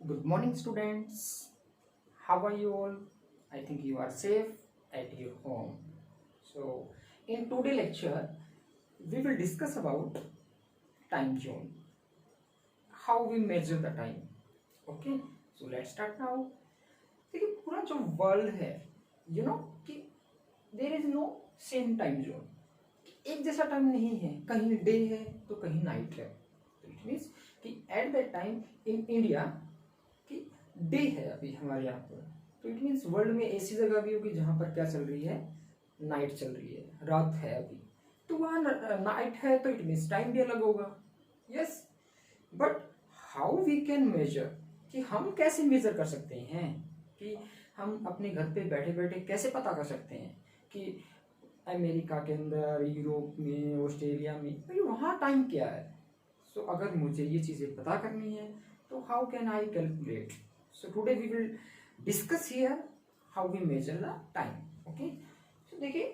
Good morning, students. How are you all? I think you are safe at your home. So, in today's lecture, we will discuss about time zone. How we measure the time. Okay. So let's start now. देखिए पूरा जो world है, कि there is no same time zone. एक जैसा time नहीं है. कहीं डे है तो कहीं नाइट है. तो इट मीन्स कि at that time in India कि डे है अभी हमारे यहाँ पर. तो इट मीन्स वर्ल्ड में ऐसी जगह भी होगी जहाँ पर क्या चल रही है, नाइट चल रही है, रात है अभी. तो वहाँ नाइट है तो इट मीन्स टाइम भी अलग होगा. Yes, but how we can measure, कि हम कैसे मेजर कर सकते हैं, कि हम अपने घर पे बैठे बैठे कैसे पता कर सकते हैं कि अमेरिका के अंदर, यूरोप में, ऑस्ट्रेलिया में भाई वहाँ टाइम क्या है. सो अगर मुझे ये चीज़ें पता करनी है तो how can I calculate. So today we will discuss here how we measure the time. Okay, so देखिए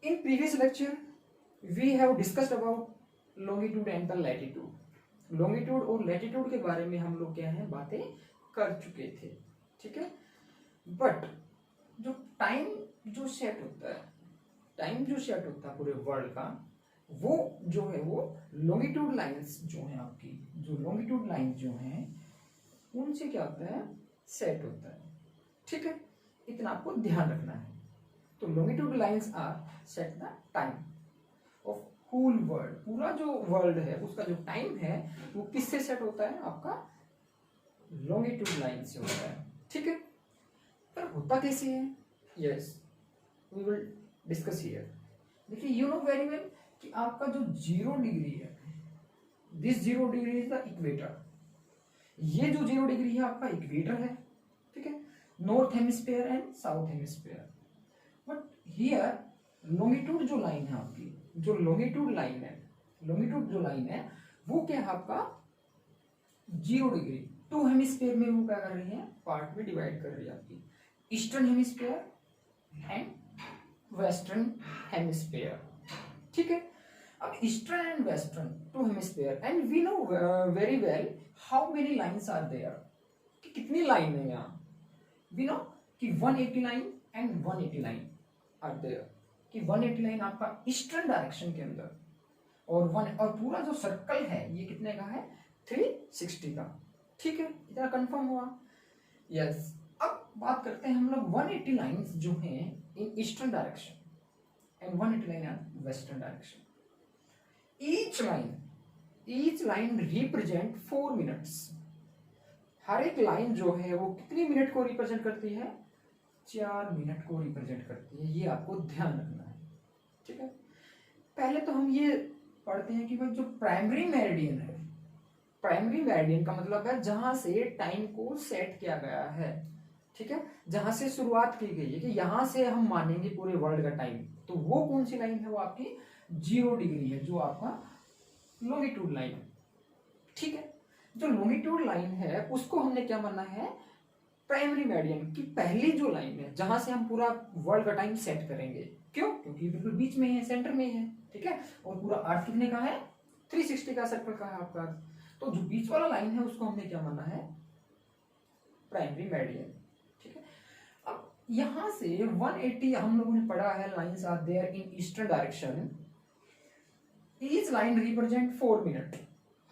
in previous lecture we have discussed about longitude and the latitude. Longitude और लैटिट्यूड के बारे में हम लोग क्या है बातें कर चुके थे. ठीक है, बट जो टाइम जो सेट होता है, टाइम जो सेट होता है पूरे वर्ल्ड का, वो जो है वो लॉन्गिट्यूड लाइंस जो है आपकी, जो लॉन्गिट्यूड लाइन जो है उनसे क्या होता है, सेट होता है. ठीक है, इतना आपको ध्यान रखना है. तो longitude lines are set the time of whole world. पूरा जो वर्ल्ड है उसका जो टाइम है वो किससे सेट होता है, आपका लॉन्गिट्यूड लाइन से होता है. ठीक है, पर होता कैसे है, yes we will discuss here. देखिए यू नो वेरी वेल कि आपका जो 0 डिग्री है, this 0 degree is the equator. ये जो 0 डिग्री है आपका इक्वेटर है. ठीक है, north hemisphere and south hemisphere. But here longitude जो लाइन है आपकी, जो लॉन्गिट्यूड लाइन है, लॉन्गिट्यूड जो लाइन है वो क्या है आपका 0 डिग्री. 2 हेमिस्फीयर में वो क्या कर रही है, पार्ट में डिवाइड कर रही है आपकी eastern hemisphere and western hemisphere. ठीक है, अब eastern and western 2 hemisphere and we know very well how many lines are there, कि कितनी लाइन है यहाँ. वी नो कि 180 line and 180 line are there, कि 180 लाइन आपका ईस्टर्न डायरेक्शन के अंदर और पूरा जो सर्कल है ये कितने का है, 360 का. ठीक है, इतना कंफर्म हुआ. यस, अब बात करते हैं हम लोग 180 लाइंस जो हैं in eastern direction and 180 line in western direction. Each line represent 4 minutes. हर एक लाइन जो है वो कितनी मिनट को रिप्रेजेंट करती है, 4 मिनट को रिप्रेजेंट करती है. ये आपको ध्यान रखना है. ठीक है, पहले तो हम ये पढ़ते हैं कि भाई जो प्राइमरी मेरिडियन है, प्राइमरी मेरिडियन का मतलब है जहां से टाइम को सेट किया गया है. ठीक है, जहां से शुरुआत की गई है कि यहां से हम मानेंगे पूरे वर्ल्ड का टाइम, तो वो कौन सी लाइन है, वो आपकी 0 डिग्री है, जो आपका लॉन्गिट्यूड लाइन है. ठीक है, जो लॉन्गिट्यूड लाइन है उसको हमने क्या माना है, प्राइमरी मेरिडियन की पहली जो लाइन है जहां से हम पूरा वर्ल्ड का टाइम सेट करेंगे. क्यों, क्योंकि बिल्कुल बीच में है, सेंटर में है. ठीक है, और पूरा अर्थ कितने का है, 360 का सर्कल का है आपका. तो जो बीच वाला लाइन है उसको हमने क्या माना है, प्राइमरी मेरिडियन. ठीक है, अब यहां से 180 हम लोगों ने पढ़ा है lines are there in eastern direction. Each line represent 4 minute.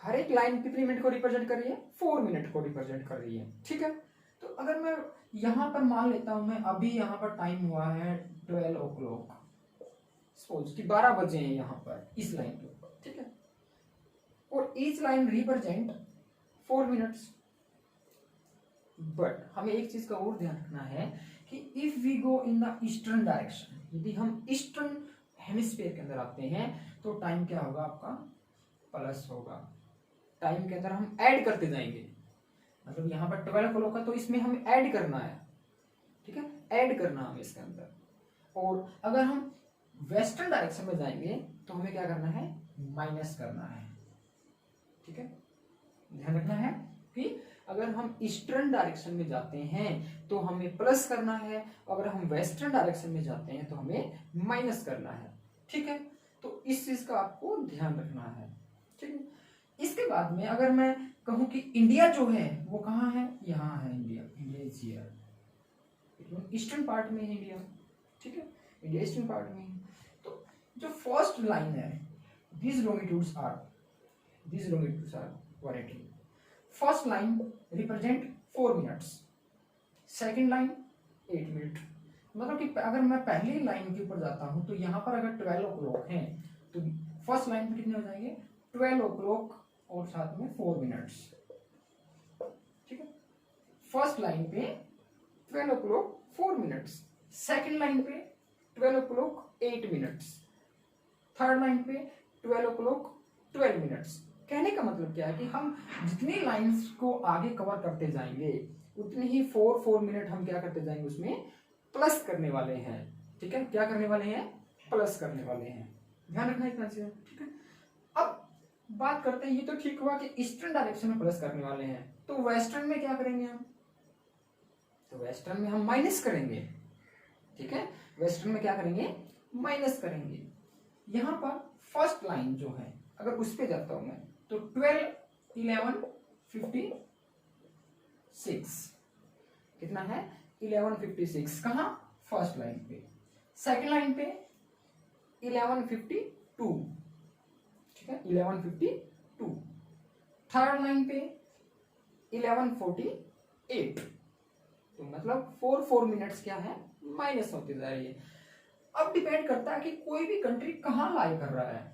हर एक लाइन कितनी मिनट को रिप्रेजेंट कर रही है, 4 मिनट को रिप्रेजेंट कर रही है. ठीक है, तो अगर मैं यहां पर मान लेता हूं, मैं अभी यहां पर टाइम हुआ है 12 o'clock, सपोज कि 12 बजे हैं यहां पर इस लाइन के ऊपर. ठीक है, और each line represent 4 minutes. But हमें एक चीज का और ध्यान रखना है कि if we go in the eastern direction, यदि हम ईस्टर्न हेमिस्फीयर के अंदर आते हैं तो टाइम क्या होगा आपका, प्लस होगा. टाइम के अंदर हम ऐड करते जाएंगे. मतलब यहाँ पर 12 o'clock है तो इसमें हमें ऐड करना है. ठीक है, ऐड करना हमें इसके अंदर. और अगर हम वेस्टर्न डायरेक्शन में जाएंगे तो हमें क्या करना है, माइनस करना है. ठीक है, ध्यान रखना है कि अगर हम ईस्टर्न डायरेक्शन में जाते हैं तो हमें प्लस करना है, अगर हम वेस्टर्न डायरेक्शन में जाते हैं तो हमें माइनस करना है. ठीक है, तो इस चीज का आपको ध्यान रखना है. ठीक है, इसके बाद में अगर मैं कहूँ कि इंडिया जो है वो कहाँ है, यहाँ है India, India is here, eastern part में है इंडिया, ठीक है, इंडिया ईस्टर्न पार्ट में है। तो जो फर्स्ट लाइन है, these longitudes are 180. First line represent 4 minutes, second line 8 minute. मतलब कि अगर मैं पहली लाइन के ऊपर जाता हूं तो यहाँ पर अगर 12 o'clock है तो फर्स्ट लाइन पे कितने हो जाएंगे, 12 o'clock और साथ में 4 मिनट्स, ठीक है। फर्स्ट लाइन पे 12 o'clock 4 मिनट्स, सेकेंड लाइन पे 12 o'clock 8 मिनट्स, थर्ड लाइन पे 12 o'clock 12 मिनट्स। कहने का मतलब क्या है कि हम जितनी लाइंस को आगे कवर करते जाएंगे उतनी ही 4 मिनट हम क्या करते जाएंगे, उसमें प्लस करने वाले हैं, ठीक है। क्या करने वाले हैं, प्लस करने वाले हैं, ध्यान रखना इतना चीज, ठीक है। अब बात करते हैं, ये तो ठीक हुआ कि ईस्टर्न डायरेक्शन में प्लस करने वाले हैं, तो वेस्टर्न में क्या करेंगे हम, तो वेस्टर्न में हम माइनस करेंगे, ठीक है। वेस्टर्न में क्या करेंगे, माइनस करेंगे। यहां पर फर्स्ट लाइन जो है अगर उस पे जाता हूं मैं तो 12 11 56 कितना है, 1156 कहां, फर्स्ट लाइन पे। सेकंड लाइन पे 1152, ठीक है, 1152। थर्ड लाइन पे 1148। तो मतलब 4 मिनट्स क्या है, माइनस होते जा रही है। अब डिपेंड करता है कि कोई भी कंट्री कहाँ लाई कर रहा है,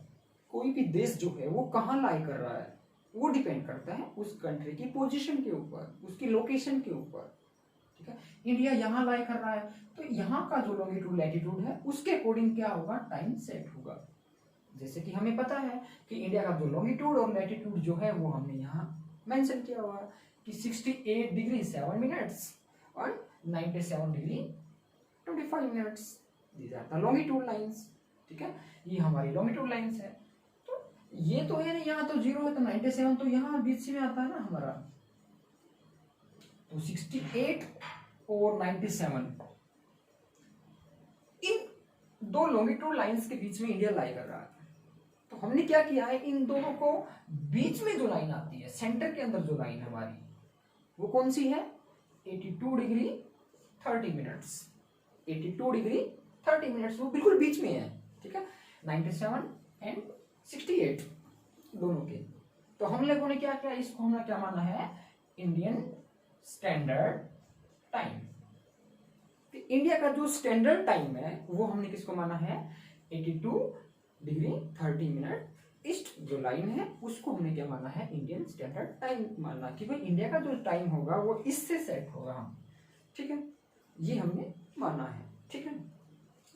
कोई भी देश जो है वो कहाँ लाई कर रहा है, वो डिपेंड करता है उस कंट्री की पोजीशन के ऊपर, उसकी लोकेशन के ऊपर, ठीक है। इंडिया यहाँ लाई कर रहा है तो यहाँ का जो लॉन्गिट्यूड लैटिट्यूड है उसके अकॉर्डिंग क्या होगा, टाइम सेट होगा। जैसे कि हमें पता है कि इंडिया का जो लॉन्गिट्यूड और लैटिट्यूड जो है वो हमने यहाँ मेंशन किया हुआ है कि 68 डिग्री 7 मिनट्स और 97 degree 25 minutes, these are the longitude lines, ठीक है। ये हमारी लॉन्गिट्यूड लाइंस है। तो ये तो है ना, यहाँ तो 0 है तो 97 तो यहाँ बीच में आता है ना हमारा, तो 68 और 97 इन दो लॉन्गिट्यूड लाइंस के बीच में इंडिया लाई कर रहा है। तो हमने क्या किया है, इन दोनों को बीच में जो लाइन आती है, सेंटर के अंदर जो लाइन हमारी, वो कौन सी है, 82 डिग्री 30 मिनट्स, 82 डिग्री 30 मिनट्स, वो बिल्कुल बीच में है, ठीक है, 97 एंड 68 दोनों के। तो हम लोगों ने क्या किया, इसको हमने क्या माना है, इंडियन स्टैंडर्ड टाइम। तो इंडिया का जो स्टैंडर्ड टाइम है वो हमने किसको माना है, 82 डिग्री 30 मिनट। ईस्ट जो लाइन है उसको हमने क्या माना है, इंडियन स्टैंडर्ड टाइम माना, कि भाई इंडिया का जो टाइम होगा वो इससे सेट होगा हम, ठीक है, ये हमने माना है, ठीक है।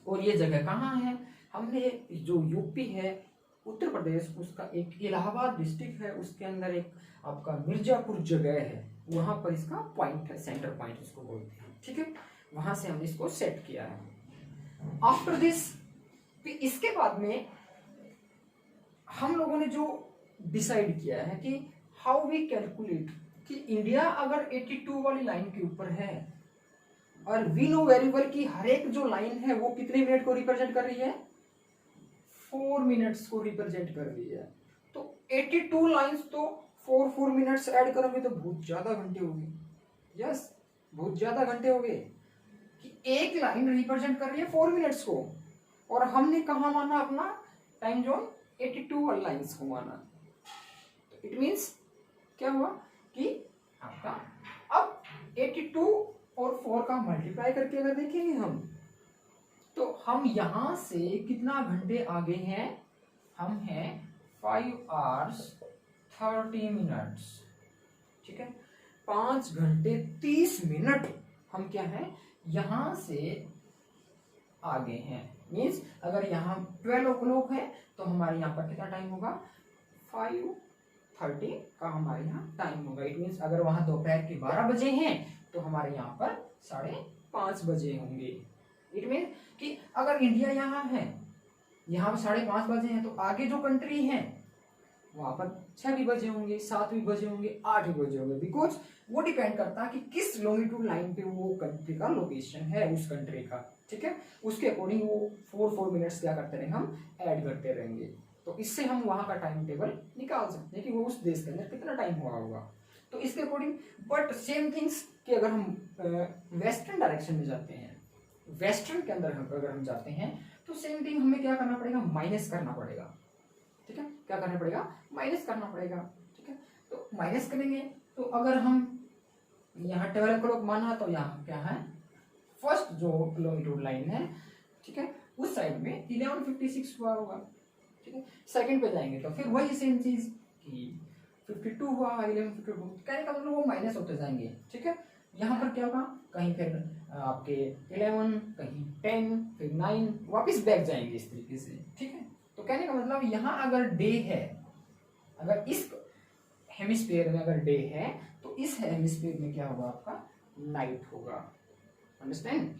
और ये जगह कहाँ है, हमने जो यूपी है, उत्तर प्रदेश, उसका एक इलाहाबाद डिस्ट्रिक्ट है, उसके अंदर एक आपका मिर्जापुर जगह है, वहां पर इसका पॉइंट है, सेंटर पॉइंट इसको बोलते हैं, ठीक है। वहां से हमने इसको सेट किया है। आफ्टर दिस, इसके बाद में हम लोगों ने जो डिसाइड किया है कि हाउ वी कैलकुलेट, कि इंडिया अगर 82 वाली लाइन के ऊपर है और वी नो वेरी वेल कि हर एक जो लाइन है वो कितने मिनट को रिप्रेजेंट कर रही है, 4 मिनट्स को रिप्रेजेंट कर रही है। तो 82 लाइंस तो 4 मिनट्स ऐड करोगे तो बहुत ज्यादा घंटे हो गए, यस, बहुत ज्यादा घंटे हो गए कि एक लाइन रिप्रेजेंट कर रही है 4 मिनट्स को, और हमने कहा माना अपना टाइम जोन 82 लाइंस को माना। तो इट मींस क्या हुआ कि आपका अब 82 और 4 का मल्टीप्लाई करके अगर देखेंगे हम, तो हम यहां से कितना घंटे आगे हैं, हम हैं 5 hours 30 मिनट्स, ठीक है, 5 घंटे 30 मिनट हम क्या है, यहां से आगे हैं। मीन्स अगर यहाँ 12 o'clock है तो हमारे यहाँ पर कितना टाइम होगा, 5:30 का हमारे यहाँ टाइम होगा। इट मीन्स अगर वहां दोपहर के 12 बजे हैं तो हमारे यहाँ पर 5:30 बजे होंगे। इट मीन्स कि अगर इंडिया यहाँ है, यहाँ पर 5:30 बजे हैं, तो आगे जो कंट्री है वहां पर 6 भी बजे होंगे, 7 भी बजे होंगे, 8 भी बजे होंगे, बिकॉज वो डिपेंड करता है कि किस लॉन्गिट्यूड लाइन पे वो कंट्री का लोकेशन है, उस कंट्री का, ठीक है, उसके अकॉर्डिंग वो 4 मिनट्स क्या करते रहेंगे, हम ऐड करते रहेंगे। तो इससे हम वहाँ का टाइम टेबल निकाल सकते हैं कि वो उस देश के अंदर कितना टाइम हुआ होगा। तो इसके अकॉर्डिंग बट सेम थिंग्स कि अगर हम वेस्टर्न डायरेक्शन में जाते हैं, वेस्टर्न के अंदर अगर हम जाते हैं तो सेम थिंग हमें क्या करना पड़ेगा, माइनस करना पड़ेगा। ठीक है, क्या करना पड़ेगा, माइनस करना पड़ेगा। ठीक है, तो माइनस करेंगे तो अगर हम यहाँ 12 o'clock माना तो यहाँ क्या है, फर्स्ट जो लॉन्गिट्यूड लाइन है, ठीक है, उस साइड में 11:56 हुआ होगा। ठीक है, सेकंड पे जाएंगे तो फिर वही सेम चीज कि 52 हुआ, 11:52, कहने का मतलब वो माइनस होते जाएंगे। ठीक है, यहाँ पर क्या होगा, कहीं फिर आपके 11, कहीं 10, फिर 9, वापस बैक जाएंगे इस तरीके से। ठीक है, तो कहने का मतलब यहाँ अगर डे है, अगर इस हेमिस्फीयर में अगर डे है तो इस हेमिस्फीयर में क्या होगा, आपका नाइट होगा। अंडरस्टैंड,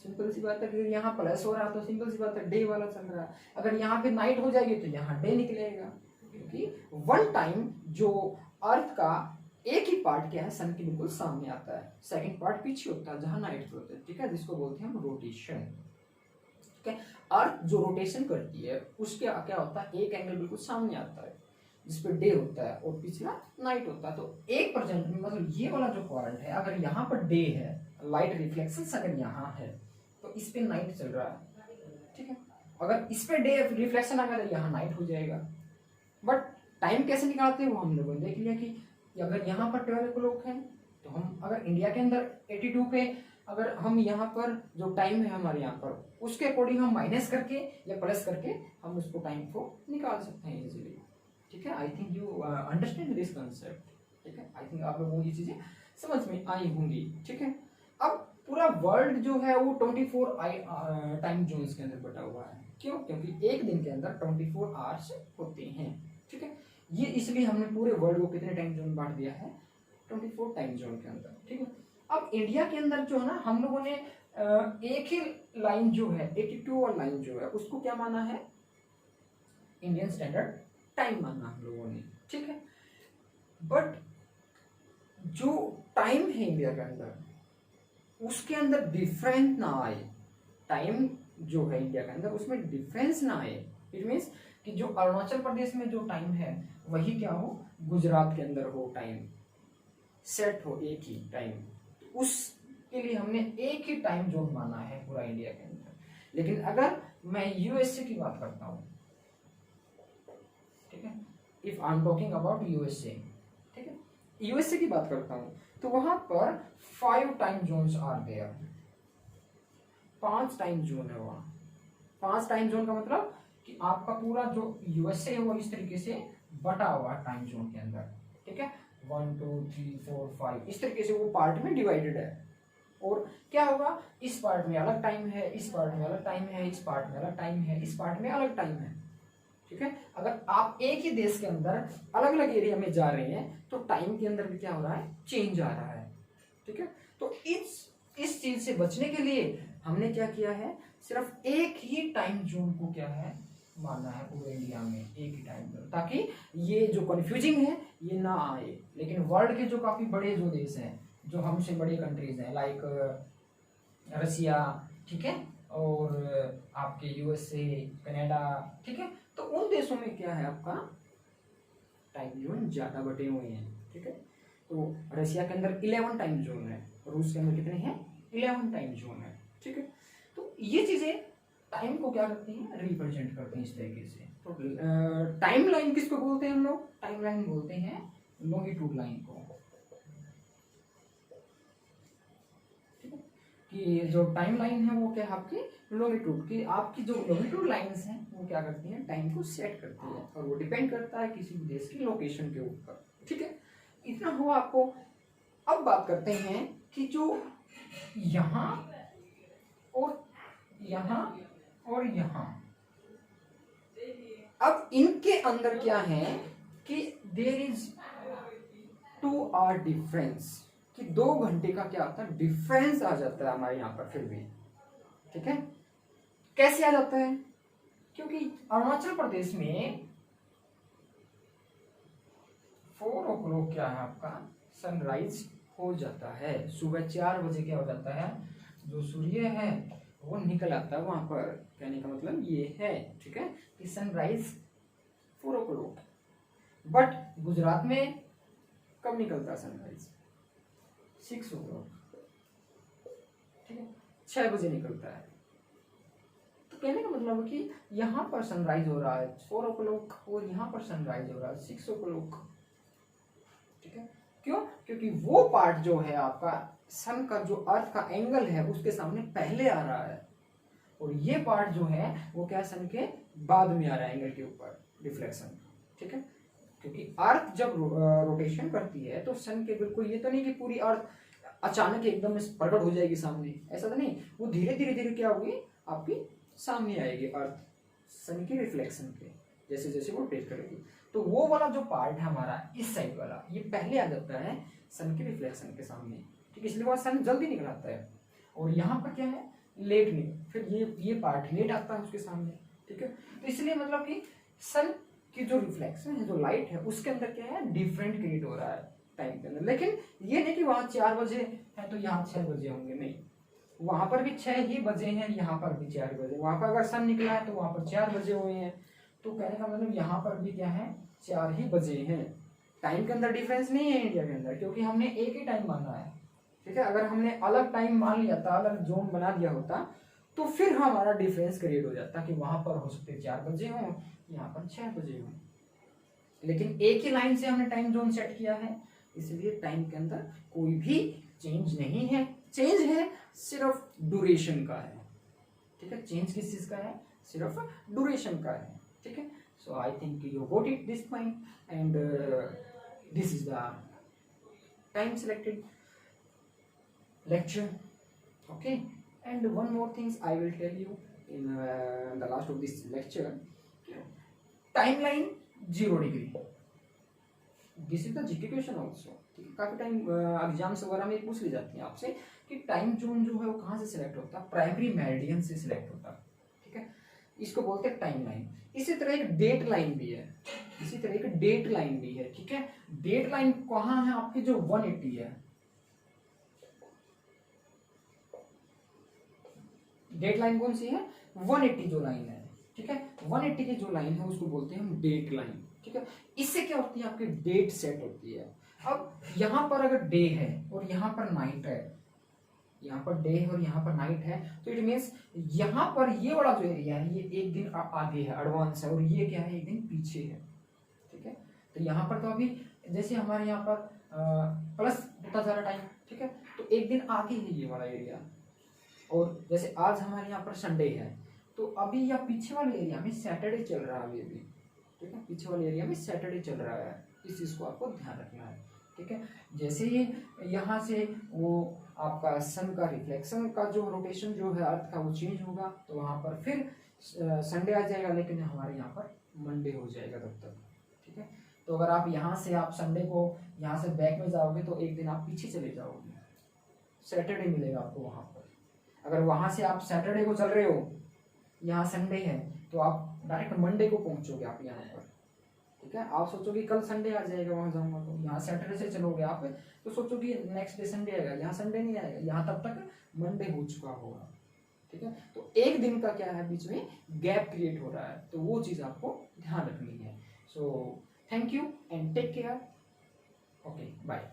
सिंपल सी बात है। अगर यहाँ प्लस हो रहा है तो सिंपल सी बात है डे वाला चल रहा है, अगर यहाँ पे नाइट हो जाएगी तो यहाँ डे निकलेगा, क्योंकि वन टाइम जो अर्थ का एक ही पार्ट क्या है, सन के बिल्कुल सामने आता है, सेकंड पार्ट पीछे होता है जहां नाइट होता है। ठीक है, जिसको बोलते हैं हम रोटेशन। ठीक है, अर्थ जो रोटेशन करती है उसके क्या होता है, एक एंगल बिल्कुल सामने आता है जिसपे डे होता है और पिछला नाइट होता है। तो एक परसेंट मतलब ये वाला जो क्वाड्रेंट है, अगर यहाँ पर डे है, लाइट रिफ्लेक्शन अगर यहाँ है तो इस पे नाइट चल रहा है। ठीक है, अगर इस पे डे रिफ्लेक्शन आ गया तो यहाँ नाइट हो जाएगा। बट टाइम कैसे निकालते हैं वो हम लोगों ने देख लिया कि अगर यहाँ पर 12 o'clock है तो हम अगर इंडिया के अंदर 82 पे अगर हम यहाँ पर जो टाइम है हमारे यहाँ पर उसके अकॉर्डिंग हम माइनस करके या प्लस करके हम उसको टाइम को निकाल सकते हैं इजीली। ठीक है, आई think you understand this concept. ठीक है, आई थिंक आप लोगों को ये चीजें समझ में आई होंगी। ठीक है, अब पूरा वर्ल्ड जो है वो 24 टाइम जोन्स के अंदर बटा हुआ है। क्यों? क्योंकि एक दिन के अंदर 24 आवर्स होते हैं। ठीक है, ये इसलिए हमने पूरे वर्ल्ड को कितने टाइम जोन बांट दिया है, 24 टाइम जोन के अंदर। ठीक है, अब इंडिया के अंदर जो है ना, हम लोगों ने एक ही लाइन जो है 82 और लाइन जो है उसको क्या माना है, इंडियन स्टैंडर्ड टाइम माना हम लोगों ने। ठीक है, बट जो टाइम है इंडिया के अंदर उसके अंदर डिफरेंस ना आए, टाइम जो है इंडिया के अंदर उसमें डिफरेंस ना आए। इट मीन्स कि जो अरुणाचल प्रदेश में जो टाइम है वही क्या हो, गुजरात के अंदर हो, टाइम सेट हो एक ही टाइम, उसके लिए हमने एक ही टाइम जोन माना है पूरा इंडिया के अंदर। लेकिन अगर मैं यूएसए की बात करता हूँ, ठीक है, if I am talking about USA, ठीक है, यूएसए की बात करता हूँ तो वहां पर 5 time zones are there, 5 time zone है वहां। 5 टाइम जोन का मतलब कि आपका पूरा जो यूएसए है वो इस तरीके से बटा हुआ टाइम जोन के अंदर। ठीक है, 1 2 3 4 5 इस तरीके से वो पार्ट में डिवाइडेड है। और क्या होगा, इस पार्ट में अलग टाइम है, इस पार्ट में अलग टाइम है, इस पार्ट में अलग टाइम है, इस पार्ट में अलग टाइम है। ठीक है, अगर आप एक ही देश के अंदर अलग अलग एरिया में जा रहे हैं तो टाइम के अंदर भी क्या हो रहा है, चेंज आ रहा है। ठीक है, तो इस चीज से बचने के लिए हमने क्या किया है, सिर्फ एक ही टाइम जोन को क्या है मानना है पूरे इंडिया में, एक ही टाइम जोन, ताकि ये जो कंफ्यूजिंग है ये ना आए। लेकिन वर्ल्ड के जो काफी बड़े जो देश हैं, जो हमसे बड़ी कंट्रीज हैं, लाइक रसिया, ठीक है, और आपके यूएसए, कनाडा, ठीक है, तो उन देशों में क्या है आपका टाइम जोन ज्यादा बटे हुए हैं। ठीक है, तो रसिया के अंदर 11 टाइम जोन है, रूस के अंदर कितने हैं, 11 टाइम जोन है। ठीक है, तो ये चीजें टाइम को क्या करती हैं, रिप्रेजेंट करते हैं इस तरीके से। तो टाइम लाइन किसको बोलते हैं हम लोग, टाइम लाइन बोलते हैं लॉन्गिट्यूड लाइन को। ठीक है, कि जो टाइम लाइन है वो क्या है आपकी लॉन्गिट्यूड की, आपकी जो लॉन्गिट्यूड लाइंस हैं वो क्या करती हैं, टाइम को सेट करती है, और वो डिपेंड करता है किसी भी देश की लोकेशन के ऊपर। ठीक है, इतना हुआ आपको। अब बात करते हैं कि जो यहाँ और यहाँ और यहाँ, अब इनके अंदर क्या है कि देयर इज 2 आवर डिफरेंस, कि 2 घंटे का क्या आता है, डिफरेंस आ जाता है हमारे यहाँ पर फिर भी। ठीक है, कैसे आ जाता है, क्योंकि अरुणाचल प्रदेश में 4 o'clock क्या है आपका सनराइज हो जाता है, सुबह 4 बजे क्या हो जाता है, जो सूर्य है वो निकल आता है वहां पर। कहने का मतलब ये है, ठीक है, कि सनराइज 4 o'clock, बट गुजरात में कब निकलता है सनराइज? 6 o'clock, ठीक है, 6 बजे निकलता है। तो कहने का मतलब है कि यहाँ पर सनराइज हो रहा है 4 o'clock और यहाँ पर सनराइज हो रहा है 6 o'clock, ठीक है। क्यों? क्योंकि वो पार्ट जो है आपका सन का, जो अर्थ का एंगल है उसके सामने पहले आ रहा है, और ये पार्ट जो है वो क्या सन के बाद में आ रहा है एंगल के ऊपर, रिफ्लेक्शन, ठीक है। क्योंकि अर्थ जब रोटेशन करती है तो सन के बिल्कुल, ये तो नहीं कि पूरी अर्थ अचानक एकदम प्रकट हो जाएगी सामने, ऐसा तो नहीं, वो धीरे धीरे धीरे क्या होगी आपकी सामने आएगी अर्थ सन की रिफ्लेक्शन के, जैसे जैसे वो रोटेट करेगी। तो वो वाला जो पार्ट है हमारा इस साइड वाला, ये पहले आ जाता है सन के रिफ्लेक्शन के सामने, ठीक है, इसलिए वो सन जल्दी निकल आता है। और यहाँ पर क्या है, लेट नहीं, फिर ये पार्ट लेट आता है उसके सामने, ठीक है। तो इसलिए मतलब कि सन की जो रिफ्लेक्शन है, जो लाइट है, उसके अंदर क्या है, डिफरेंट क्रिएट हो रहा है टाइम के अंदर। लेकिन ये नहीं कि वहां 4 बजे है तो यहाँ 6 बजे होंगे, नहीं, वहां पर भी 6 ही बजे हैं, यहाँ पर भी 4 बजे, वहां पर अगर सन निकला है तो वहां पर 4 बजे हुए हैं। तो कहने का मतलब यहाँ पर भी क्या है, 4 ही बजे हैं। टाइम के अंदर डिफरेंस नहीं है इंडिया के अंदर, क्योंकि हमने एक ही टाइम माना है, ठीक है। अगर हमने अलग टाइम मान लिया था, अलग जोन बना दिया होता, तो फिर हमारा डिफरेंस क्रिएट हो जाता कि वहां पर हो सकते 4 बजे हों, यहाँ पर 6 बजे हों। लेकिन एक ही लाइन से हमने टाइम जोन सेट किया है, इसलिए टाइम के अंदर कोई भी चेंज नहीं है। चेंज है सिर्फ ड्यूरेशन का है, ठीक है। चेंज किस चीज का है, सिर्फ ड्यूरेशन का है, ठीक है। So I think you got it this point, and this is the time selected lecture, okay. And one more things I will tell you in the last of this lecture. Timeline 0 degree, this is the GK question also, ठीक है। काफी time exams वगैरह में पूछ ली जाती है आपसे कि टाइम जोन जो है वो कहाँ से सिलेक्ट होता है, प्राइमरी मेरिडियन से सिलेक्ट होता है, ठीक है। इसको बोलते हैं टाइम लाइन। इसी तरह एक डेट लाइन भी है, इसी तरह एक डेट लाइन भी है, ठीक है। डेट लाइन कहाँ है आपकी, जो 180 है, डेट लाइन कौन सी है, 180 जो लाइन है, ठीक है। 180 की जो लाइन है उसको बोलते हैं हम डेट लाइन, ठीक है। इससे क्या होती है, आपकी डेट सेट होती है। अब यहाँ पर अगर डे है और यहाँ पर नाइट है, यहाँ पर डे है और यहाँ पर नाइट है, तो इट मीन्स यहाँ पर ये वाला जो एरिया है ये एक दिन आगे है, एडवांस है, और ये क्या है, एक दिन पीछे है, ठीक है। तो यहाँ पर तो अभी जैसे हमारे यहाँ पर प्लस होता जा रहा टाइम, ठीक है, तो एक दिन आगे है ये वाला एरिया। और जैसे आज हमारे यहाँ पर संडे है, तो अभी या पीछे वाले एरिया में सैटरडे चल रहा है अभी, ठीक है, पीछे वाले एरिया में सैटरडे चल रहा है। इस चीज को आपको ध्यान रखना है, ठीक है। जैसे ही यहाँ से वो आपका सन का रिफ्लेक्शन का जो रोटेशन जो है अर्थ का वो चेंज होगा, तो वहां पर फिर संडे आ जाएगा, लेकिन हमारे यहाँ पर मंडे हो जाएगा तब तक, ठीक है। तो अगर आप यहाँ से आप संडे को यहाँ से बैक में जाओगे तो एक दिन आप पीछे चले जाओगे, सैटरडे मिलेगा आपको वहां पर। अगर वहां से आप सैटरडे को चल रहे हो, यहाँ संडे है, तो आप डायरेक्ट मंडे को पहुंचोगे आप यहाँ पर, ठीक है। आप सोचोगे कल संडे आ जाएगा वहां जाऊंगा, तो यहाँ सैटरडे से चलोगे आप तो सोचोगे नेक्स्ट डे संडे आएगा, यहाँ संडे नहीं आएगा, यहाँ तब तक मंडे हो चुका होगा, ठीक है। तो एक दिन का क्या है, बीच में गैप क्रिएट हो रहा है, तो वो चीज आपको ध्यान रखनी है। So thank you and take care, okay, bye.